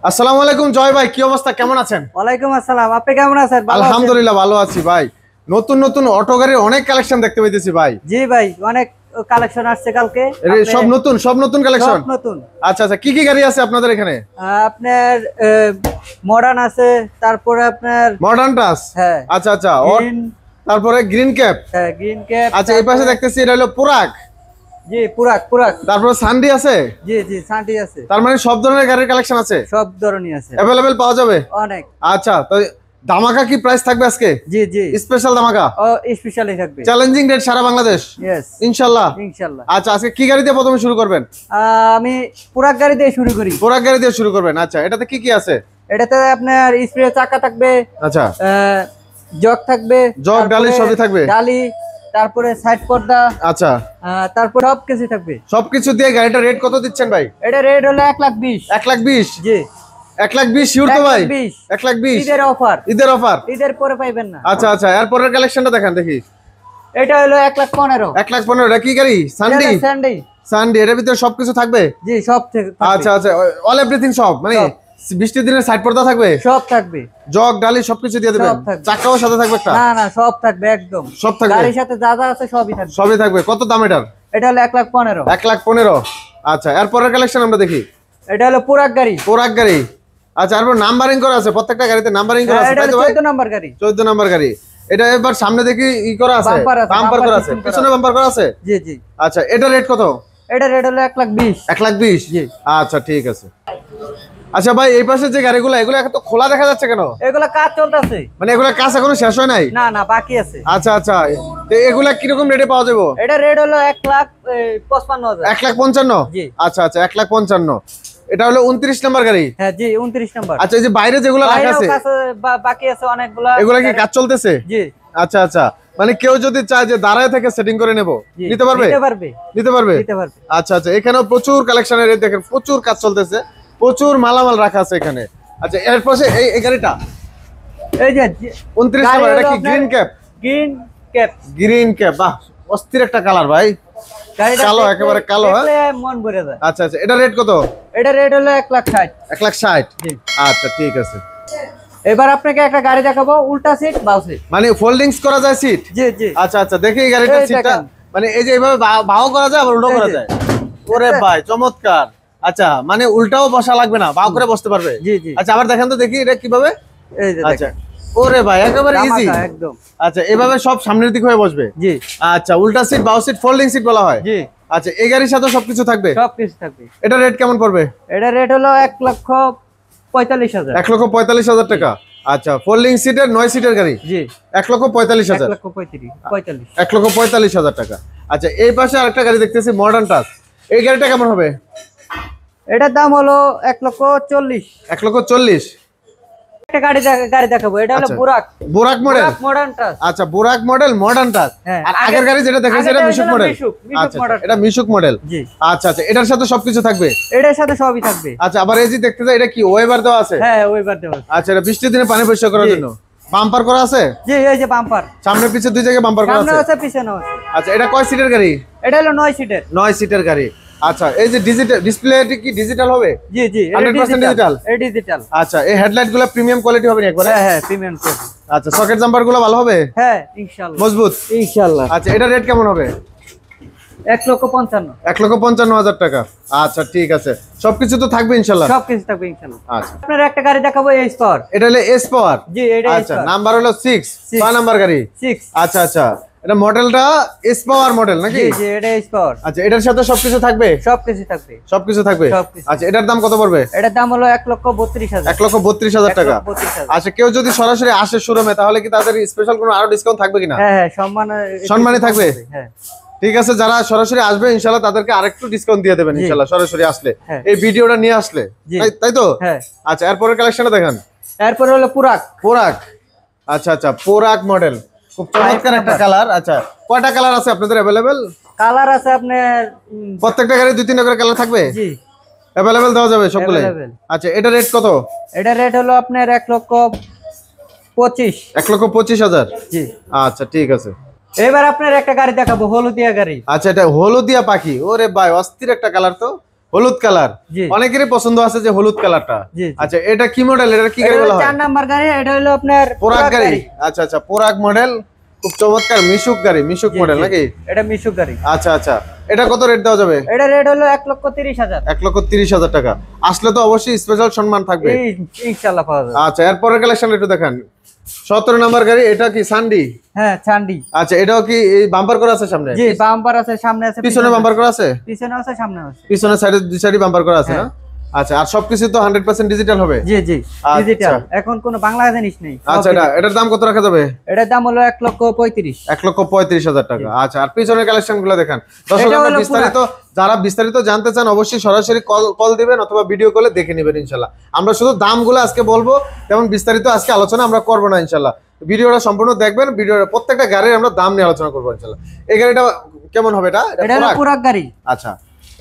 আসসালামু আলাইকুম জয় ভাই, কি অবস্থা, কেমন আছেন? ওয়ালাইকুম আসসালাম, আপনি কেমন আছেন? আলহামদুলিল্লাহ ভালো আছি ভাই। নতুন নতুন অটো গাড়ির অনেক কালেকশন দেখতে পাইতেছি ভাই। জি ভাই, অনেক কালেকশন আসছে কালকে। সব নতুন কালেকশন। সব নতুন। আচ্ছা আচ্ছা, কি কি গাড়ি আছে আপনাদের এখানে? আপনার মডার্ন আছে, তারপরে আপনার মডার্ন টাস। হ্যাঁ। আচ্ছা আচ্ছা, গ্রিন, তারপরে গ্রিন ক্যাপ। হ্যাঁ গ্রিন ক্যাপ। আচ্ছা, এই পাশে দেখতেছি এটা হলো পুরাক। জি পুরাক। তারপরে সানডি আছে। জি সানডি আছে। তার মানে সব ধরনের গাড়ির কালেকশন আছে, সব ধরনের আছে, अवेलेबल পাওয়া যাবে অনেক। আচ্ছা, তো ধামাকা কি প্রাইস থাকবে আজকে? জি স্পেশাল ধামাকা, ও স্পেশালি থাকবে। চ্যালেঞ্জিং রেট সারা বাংলাদেশ यस ইনশাআল্লাহ। আচ্ছা, আজকে কি গাড়ি দিয়ে প্রথমে শুরু করবেন? আমি পুরাক গাড়ি দিয়ে শুরু করি। পুরাক গাড়ি দিয়ে শুরু করবেন। আচ্ছা, এটাতে কি কি আছে? এটাতে আপনার স্প্রে চাকা থাকবে, আচ্ছা, জগ থাকবে, জগ ডালি সবই থাকবে, ডালি, তারপরে সাইড পর্দা। আচ্ছা, তারপর সবকিছু থাকবে। সবকিছু দিয়ে গাড়িটা রেট কত দিচ্ছেন ভাই? এটা রেট হলো 1,20,000। 1,20,000? জি 1,20,000 শিওর তো ভাই? 1,20,000 1,20,000 ঈদের অফার। ঈদের পরে পাইবেন না। আচ্ছা আচ্ছা, এরপরের কালেকশনটা দেখান দেখি। এটা হলো 1,15,000। 1,15,000 এটা কি গাড়ি? সানডি এর ভিতরে সবকিছু থাকবে? জি সব থাকবে। আচ্ছা আচ্ছা, অল এভরিথিং সব, মানে বৃষ্টির দিনে সাইড পর্দা থাকবে, সব থাকবে, জগ ডালি সবকিছু দিয়ে দিবেন? চাকাও সাথে থাকবে একটা? না সব থাকবে, একদম সব থাকবে, গাড়ির সাথে যা যা আছে সবই থাকবে। কত দাম এটার? এটা হলো 1,15,000। 1,15,000। আচ্ছা, এরপরের কালেকশন আমরা দেখি। এটা হলো পুরাক গাড়ি। আচ্ছা, এরপর নাম্বারিং করা আছে, প্রত্যেকটা গাড়িতে নাম্বারিং করা আছে, তাই তো ভাই? 14 নাম্বার গাড়ি। 14 নাম্বার গাড়ি। এটা এবার সামনে দেখি ই করা আছে, বাম্পার করা আছে, পিছনে বাম্পার করা আছে। জি আচ্ছা, এটা রেট কত? এটা রেট হলো 1,20,000। 1,20,000? জি। আচ্ছা ঠিক আছে। আচ্ছা ভাই, এই পাশে যে গাড়িগুলো, এগুলো এখন তো খোলা দেখা যাচ্ছে কেন? এগুলা কাজ চলতেছে। মানে এগুলা কাজ এখনো শেষ হয় নাই? না বাকি আছে। আচ্ছা আচ্ছা, তো এগুলা কিরকম রেটে পাওয়া যাবে? এটা রেট হলো 1,55,000। 1,55,000? জি। আচ্ছা আচ্ছা, 1,55,000। এটা হলো 29 নাম্বার গাড়ি। হ্যাঁ জি 29 নাম্বার। আচ্ছা, এই যে বাইরে যেগুলো রাখা আছে বাকি আছে অনেকগুলা, এগুলা কি কাজ চলতেছে? জি। আচ্ছা আচ্ছা, মানে কেউ যদি চায় যে দাঁড়ায় থেকে সেটিং করে নেব, নিতে পারবে? নিতে পারবে। আচ্ছা আচ্ছা, এখানেও প্রচুর কালেকশনের, দেখেন প্রচুর কাজ চলতেছে, প্রচুর মালামাল রাখা আছে এখানে। আচ্ছা, এর পাশে এই গাড়িটা, এই যে 29 নাম্বার, এটা কি গ্রিন ক্যাপ? বাহ, অস্থির একটা কালার ভাই, কালো, একেবারে কালো। হ্যাঁ, মন ভরে যায়। আচ্ছা আচ্ছা, এটা রেট কত? এটা রেট হলো 1,60,000। 1,60,000? জি। আচ্ছা ঠিক আছে। এবার আপনাকে একটা গাড়ি দেখাবো, উল্টা সিট বাউ সিট, মানে ফোল্ডিংস করা যায় সিট? জি। আচ্ছা আচ্ছা, দেখি এই গাড়িটার সিটটা, মানে এই যে এইভাবে বাও করা যায় আবার উল্টো করা যায়। ওরে ভাই চমৎকার। আচ্ছা, মানে উল্টাও বসা লাগবে না, বাও করে বসতে পারবে? জি। আচ্ছা, আবার দেখেন তো দেখি এটা কিভাবে। এই যে আচ্ছা, ওরে ভাই একেবারে ইজি একদম। আচ্ছা, এভাবে সব সামনের দিকে হয়ে বসবে? জি। আচ্ছা, উল্টা সিট, বাও সিট, ফোল্ডিং সিট বলা হয়? জি। আচ্ছা, এই গাড়ির সাথে সবকিছু থাকবে? সবকিছু থাকবে। এটা রেট কেমন পড়বে? এটা রেট হলো 1,45,000। 1,45,000 টাকা। আচ্ছা, ফোল্ডিং সিটের 9 সিটের গাড়ি? জি। 1,45,000? 1,45,000 টাকা। আচ্ছা, এই পাশে আরেকটা গাড়ি দেখতেছি, মডার্ন টাচ। এই গাড়িটা কেমন হবে? এটার দাম হলো 1,40,000। 1,40,000? একটা গাড়ি দেখাবো, এটা হলো বুরাক মডেল। Modern touch. আচ্ছা, বুরাক মডেল মডার্ন টাচ। আর আগের গাড়ি যেটা দেখাইছে এটা মিশুক মডেল। আচ্ছা, এটা মিশুক মডেল। জি। আচ্ছা আচ্ছা, এটার সাথে সবকিছু থাকবে? এটার সাথে সবই থাকবে। আচ্ছা, আবার এই যে দেখতে যাই, এটা কি ওয়েবার দেওয়া আছে? হ্যাঁ ওয়েবার দেওয়া আছে। আচ্ছা, এটা বৃষ্টির দিনে পানি পরিষ্কার করার জন্য। বাম্পার করা আছে? জি, এই যে বাম্পার, সামনে পিছে দুই জায়গায় বাম্পার করা আছে? সামনে আছে পিছনেও আছে। আচ্ছা, এটা কয় সিটের গাড়ি? এটা হলো 9 সিটের। 9 সিটের গাড়ি। আচ্ছা, এই যে ডিজিটাল ডিসপ্লে, এটা কি ডিজিটাল হবে? জি 100% ডিজিটাল। এটা ডিজিটাল। আচ্ছা, এই হেডলাইট গুলো প্রিমিয়াম কোয়ালিটি হবে না একবারে? হ্যাঁ প্রিমিয়াম কোয়ালিটি। আচ্ছা, সকেট জাম্পার গুলো ভালো হবে? হ্যাঁ ইনশাআল্লাহ মজবুত ইনশাআল্লাহ। আচ্ছা, এটা রেট কেমন হবে? 1,55,000। 1,55,000 টাকা। আচ্ছা ঠিক আছে, সবকিছু তো থাকবে ইনশাআল্লাহ? সবকিছু থাকবে ইনশাআল্লাহ। আচ্ছা, আপনার একটা গাড়ি দেখাবো, এস পাওয়ার। এটা হলো এস পাওয়ার? জি, এটা আচ্ছা, নাম্বার হলো 6 নাম্বার গাড়ি? 6। আচ্ছা আচ্ছা, এটা মডেলটা এস পাওয়ার মডেল নাকি? জি এটা এস পাওয়ার। আচ্ছা, এটার সাথে সবকিছু থাকবে? সবকিছু থাকবে। আচ্ছা, এটার দাম কত পড়বে? এটার দাম হলো 1,32,000। 1,32,000 টাকা। আচ্ছা, কেউ যদি সরাসরি আসে শোরুমে, তাহলে কি তাদের স্পেশাল কোনো আরো ডিসকাউন্ট থাকবে কিনা? হ্যাঁ সম্মানে থাকবে? হ্যাঁ ঠিক আছে, যারা সরাসরি আসবে ইনশাআল্লাহ তাদেরকে আরেকটু ডিসকাউন্ট দিয়ে দেবেন ইনশাআল্লাহ, সরাসরি আসলে, এই ভিডিওটা নিয়ে আসলে, তাই তো? হ্যাঁ। আচ্ছা, এরপরের কালেকশনটা দেখান। এরপর হলো পুরাক। আচ্ছা আচ্ছা, পুরাক মডেল, খুব চমৎকার একটা কালার। আচ্ছা, কয়টা কালার আছে আপনাদের अवेलेबल? কালার আছে আপনার প্রত্যেকটা গাড়ি 2-3টা করে কালার থাকবে? জি, अवेलेबल দেওয়া যাবে সবগুলো? আচ্ছা, এটা রেট কত? এটা রেট হলো আপনার 1,25,000। 1,25,000? জি। আচ্ছা ঠিক আছে। এবার আপনার একটা গাড়ি দেখাবো, হলুদিয়া গাড়ি। আচ্ছা, এটা হলুদিয়া পাখি। ওরে ভাই, অস্থির একটা কালার তো, হলুদ কালার, জি। অনেকেরই পছন্দ আছে যে হলুদ কালারটা। জি, জি। আচ্ছা এটা কি মডেল, এটা কি গাড়ি বলা হয়? 4 নাম্বার গাড়ি, এটা হলো আপনার পোরাক গাড়ি। আচ্ছা আচ্ছা, পোরাক মডেল, খুব চমৎকার মিশুক গাড়ি, মিশুক জি, মডেল জি। নাকি? এটা মিশুক গাড়ি। আচ্ছা আচ্ছা, এটা কত রেট দেওয়া যাবে? এটা রেট হলো 1,30,000। 1,30,000 টাকা। আসলে তো অবশ্যই স্পেশাল সম্মান থাকবে। ইনশাআল্লাহ পাওয়া যাবে। আচ্ছা এরপরের কালেকশন একটু দেখান। 17 নাম্বার গাড়ি, এটা কি সান্ডি? হ্যাঁ, চান্ডি। আচ্ছা এটাও কি এই বাম্পার করা আছে সামনে? জি, বাম্পার আছে, সামনে আছে, পিছনে বাম্পার করা আছে? পিছনে আছে, সামনে আছে। পিছনে সাইডে দুই সাইডে বাম্পার করা আছে না? হ্যাঁ। আচ্ছা আর সবকিছু তো 100% ডিজিটাল হবে? জি জি, আচ্ছা। ডিজিটাল। এখন কোনো বাংলা জিনিস নেই। আচ্ছা এটার দাম কত রাখা যাবে? এটার দাম হলো 1,35,000। 1,35,000 টাকা। আচ্ছা আর পিছনের কালেকশন গুলো দেখান। এটা দর্শকরা হলো বিস্তারিত, যারা বিস্তারিত জানতে চান অবশ্যই সরাসরি কল দিবেন অথবা ভিডিও কলে দেখে নেবেন ইনশাআল্লাহ। আমরা শুধু দামগুলো আজকে বলবো, তেমন বিস্তারিত আজকে আলোচনা আমরা করব না ইনশাআল্লাহ। ভিডিওটা সম্পূর্ণ দেখবেন, ভিডিওর প্রত্যেকটা গাড়ির আমরা দাম নিয়ে আলোচনা করবো ইনশাআল্লাহ। এই গাড়িটা কেমন হবে? এটা হলো পুরাক গাড়ি। আচ্ছা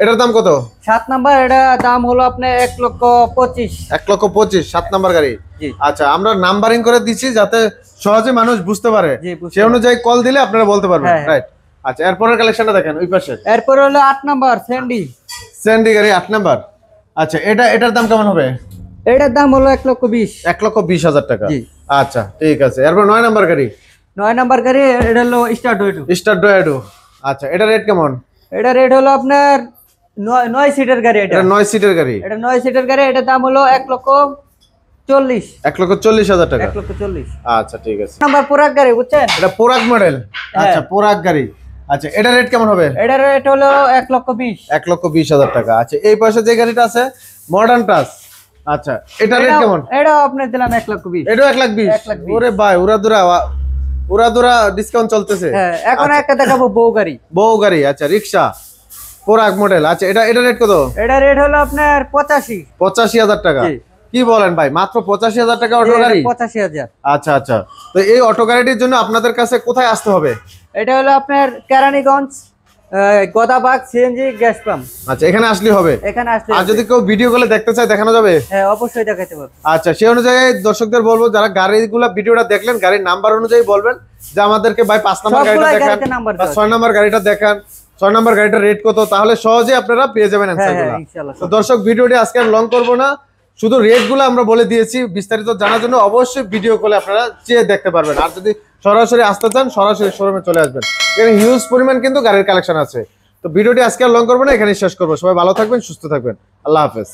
এটার দাম কত? 7 নাম্বার, এটা দাম হলো আপনার 1,25,000। 1,25,000, 7 নাম্বার গাড়ি। জি। আচ্ছা আমরা নাম্বারিং করে দিচ্ছি যাতে সহজে মানুষ বুঝতে পারে, জি, বুঝতে সেই অনুযায়ী কল দিলে আপনারা বলতে পারবেন। হ্যাঁ, রাইট। আচ্ছা এরপরের কালেকশনটা দেখেন ওই পাশে। এরপর হলো 8 নাম্বার স্যান্ডি। স্যান্ডি গাড়ি 8 নাম্বার। আচ্ছা এটার দাম কেমন হবে? এটার দাম হলো 1,20,000। 1,20,000 টাকা। জি। আচ্ছা ঠিক আছে। এরপর 9 নাম্বার গাড়ি। 9 নাম্বার গাড়ি, এটা হলো স্টার্ট হইটু। স্টার ডয়াডো। আচ্ছা এটা রেট কেমন? এটা রেট হলো আপনার 9 সিটের গাড়ি। এটা এটা 9 সিটের গাড়ি। এটা 9 সিটের গাড়ি, এটার দাম হলো 1,40,000। 1,40,000 টাকা। 1,40,000। আচ্ছা ঠিক আছে। নাম্বার পুরাক গাড়ি, বুঝছেন? এটা পোরাক মডেল। আচ্ছা হ্যাঁ। পোরাক গাড়ি। আচ্ছা এটা রেট কেমন হবে? এটার রেট হলো 1,20,000। 1,20,000 টাকা। আচ্ছা এই পাশে যে গাড়িটা আছে মডার্ন টাচ, আচ্ছা এটা রেট কেমন? এটা আপনার দিলাম 1,20,000। এটাও 1,20,000। 1,20,000। ওরে ভাই উড়াদুরা ডিসকাউন্ট চলতেছে। হ্যাঁ, এখন একটা দেখাবো বউ গাড়ি। বউ গাড়ি, আচ্ছা রিক্সা, পোরাক মডেল। আচ্ছা এটা রেট কত? এটা রেট হলো আপনার 85,000। 85,000 টাকা। জি। কি বলেন ভাই, মাত্র 85,000 টাকা অটো গাড়ি? 85,000। আচ্ছা আচ্ছা, তো এই অটো গাড়িটির জন্য আপনাদের কাছে কোথায় আসতে হবে? এটা হলো আপনার Keraniganj, Godabag CNG gas pump. আচ্ছা এখানে আসলেই হবে? এখানে আসলে আর যদি কেউ ভিডিও কলে দেখতে চায় দেখানো যাবে? হ্যাঁ, অবশ্যই দেখাতে পারবো। আচ্ছা সেই অনুযায়ী দর্শকদের বলবো যারা গাড়িগুলো ভিডিওটা দেখলেন গাড়ির নাম্বার অনুযায়ী বলবেন যে আমাদেরকে ভাই 5 নাম্বার গাড়িটা সবগুলাই দেখান গাড়িতে নাম্বার বা দেওয়া 6 নাম্বার গাড়িটা দেখান, 6 নাম্বার গাড়িটার রেট কত, তাহলে সহজে আপনারা পেয়ে যাবেন হ্যাঁ, অ্যানসারগুলো। ইনশাআল্লাহ। তো দর্শক ভিডিওটি আজকে আর লং করব না, শুধু রেটগুলো আমরা বলে দিয়েছি। বিস্তারিত জানার জন্য অবশ্যই ভিডিও কলে আপনারা চেয়ে দেখতে পারবেন। আর যদি সরাসরি আসতে চান সরাসরি শোরুমে চলে আসবেন, এখানে হিউজ পরিমাণ কিন্তু গাড়ির কালেকশন আছে। তো ভিডিওটি আজকে আর লং করবো না, এখানে শেষ করবো। সবাই ভালো থাকবেন, সুস্থ থাকবেন, আল্লাহ হাফেজ।